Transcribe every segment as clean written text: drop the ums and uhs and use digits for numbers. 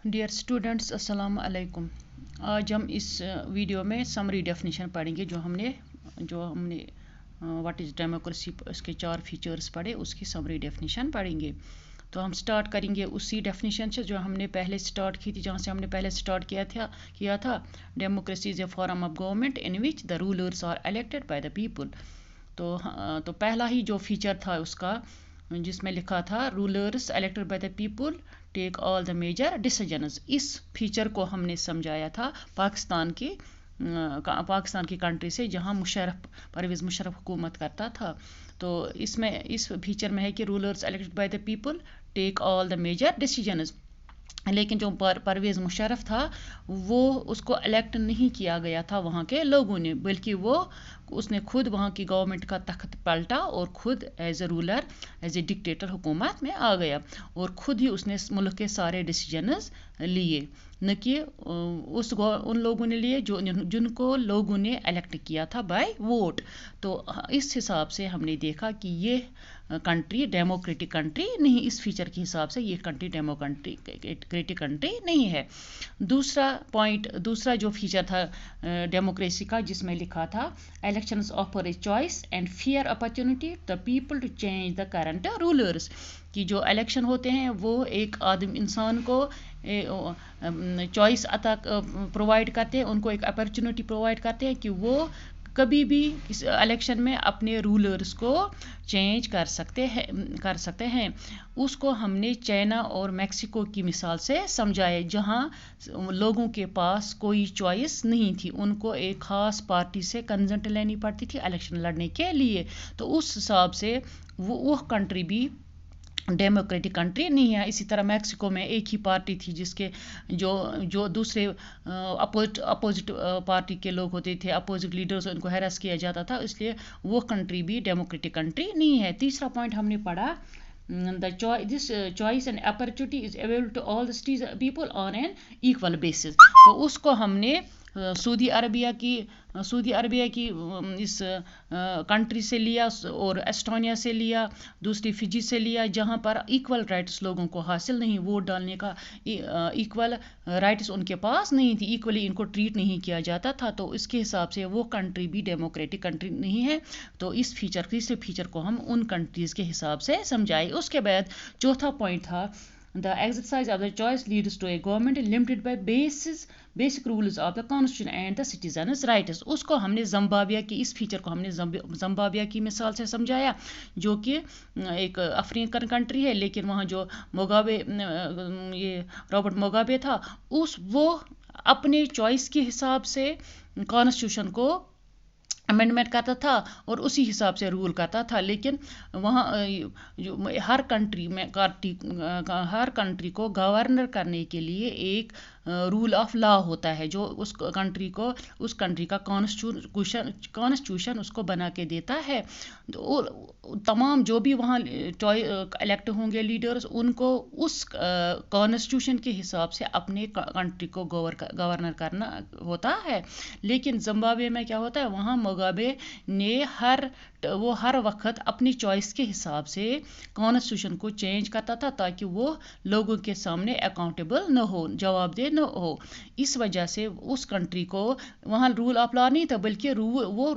Dear students अस्सलाम वालेकुम। आज हम इस वीडियो में समरी डेफिनेशन पढ़ेंगे जो हमने व्हाट इज़ डेमोक्रेसी इसके 4 फीचर्स पढ़े, उसकी समरी डेफिनेशन पढ़ेंगे। तो हम स्टार्ट करेंगे उसी डेफिनेशन से जो हमने पहले स्टार्ट की थी, जहाँ से हमने पहले स्टार्ट किया था। Democracy is a form of government in which the rulers are elected by the people. तो पहला ही जो फीचर था उसका, जिसमें लिखा था rulers elected by the people take all the major decisions. इस फीचर को हमने समझाया था पाकिस्तान की कंट्री से, जहां परवेज़ मुशर्रफ हुकूमत करता था। तो इस फीचर में है कि rulers elected by the people take all the major decisions. लेकिन जो परवेज़ मुशर्रफ था वो उसको इलेक्ट नहीं किया गया था वहाँ के लोगों ने, बल्कि उसने खुद वहाँ की गवर्नमेंट का तख्त पलटा और खुद as a ruler, as a dictator हुकूमत में आ गया और खुद ही उसने मुल्क के सारे डिसीजंस लिए, न कि उन लोगों ने लिए जिनको लोगों ने इलेक्ट किया था बाय वोट। तो इस हिसाब से हमने देखा कि ये कंट्री डेमोक्रेटिक कंट्री नहीं, इस फीचर के हिसाब से ये कंट्री डेमोक्रेटिक कंट्री नहीं है। दूसरा जो फीचर था डेमोक्रेसी का, जिसमें लिखा था elections offer a choice and fair opportunity to people to change the current rulers। कि जो इलेक्शन होते हैं वो एक इंसान को चॉइस अता प्रोवाइड करते हैं, उनको एक अपॉर्चुनिटी प्रोवाइड करते हैं कि वो कभी भी इस इलेक्शन में अपने रूलर्स को चेंज कर सकते हैं। उसको हमने चाइना और मेक्सिको की मिसाल से समझाया, जहां लोगों के पास कोई चॉइस नहीं थी, उनको एक ख़ास पार्टी से कंसेंट लेनी पड़ती थी इलेक्शन लड़ने के लिए। तो उस हिसाब से वो कंट्री भी डेमोक्रेटिक कंट्री नहीं है। इसी तरह मेक्सिको में एक ही पार्टी थी जिसके जो दूसरे अपोजिट पार्टी के लोग होते थे, अपोजिट लीडर्स, उनको हैरेस किया जाता था, इसलिए वो कंट्री भी डेमोक्रेटिक कंट्री नहीं है। तीसरा पॉइंट हमने पढ़ा, this choice and opportunity is available to all the people on an equal basis। तो उसको हमने सऊदी अरबिया की इस कंट्री से लिया और एस्टोनिया से लिया, दूसरी फिजी से लिया, जहां पर इक्वल राइट्स लोगों को हासिल नहीं, वोट डालने का इक्वल राइट्स उनके पास नहीं थी, इक्वली इनको ट्रीट नहीं किया जाता था। तो इसके हिसाब से वो कंट्री भी डेमोक्रेटिक कंट्री नहीं है। तो तीसरे फीचर को हम उन कंट्रीज के हिसाब से समझाए। उसके बाद चौथा पॉइंट था the exercise of the choice leads to a government limited by basic rules of the constitution and the citizens rights। उसको हमने इस फीचर को हमने ज़िम्बाब्वे की मिसाल से समझाया, जो कि एक अफ्रीकन कंट्री है, लेकिन वहाँ जो रॉबर्ट मुगाबे था वो अपने चॉइस के हिसाब से कॉन्स्टिट्यूशन को अमेंडमेंट करता था और उसी हिसाब से रूल करता था। लेकिन वहाँ हर कंट्री को गवर्नर करने के लिए एक रूल ऑफ लॉ होता है, जो उस कंट्री का कॉन्स्टिट्यूशन उसको बना के देता है। तमाम जो भी वहाँ इलेक्ट होंगे लीडर्स, उनको उस कॉन्स्टिट्यूशन के हिसाब से अपने कंट्री को गवर्नर करना होता है। लेकिन ज़िम्बाब्वे में क्या होता है, वहाँ मुगाबे ने हर वक्त अपनी चॉइस के हिसाब से कॉन्स्टिट्यूशन को चेंज करता था, ताकि वो लोगों के सामने अकाउंटेबल न हो, जवाबदेह न हो। इस वजह से उस कंट्री को वहाँ रूल ऑफ लॉ नहीं था, बल्कि वो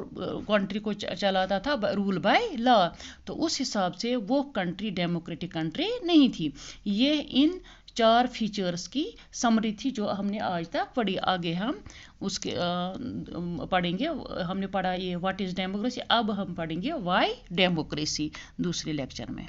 कंट्री को चलाता था रूल बाय लॉ। तो उस हिसाब से वो कंट्री डेमोक्रेटिक कंट्री नहीं थी। ये इन 4 फीचर्स की समरी थी जो हमने आज तक पढ़ी। आगे हम उसके पढ़ेंगे। हमने पढ़ा ये व्हाट इज़ डेमोक्रेसी, अब हम पढ़ेंगे व्हाई डेमोक्रेसी दूसरे लेक्चर में।